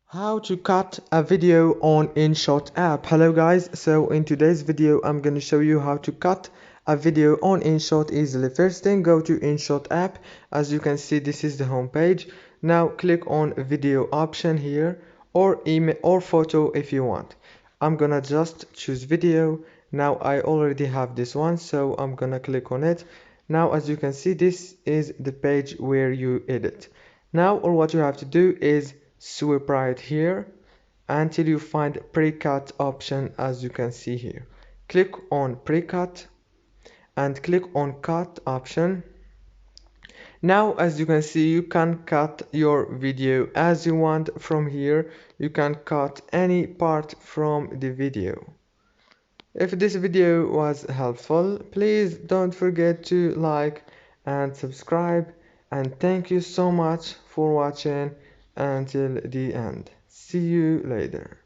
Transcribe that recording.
How to cut a video on InShot app. Hello guys, so in today's video I'm going to show you how to cut a video on InShot easily. First thing, go to InShot app. As you can see, this is the home page. Now click on video option here, or email or photo if you want. I'm gonna just choose video. Now I already have this one, so I'm gonna click on it. Now as you can see, this is the page where you edit. Now all what you have to do is swipe right here until you find pre-cut option. As you can see here, click on pre-cut and click on cut option. Now as you can see, you can cut your video as you want. From here you can cut any part from the video. If this video was helpful, please don't forget to like and subscribe, and thank you so much for watching until the end. See you later.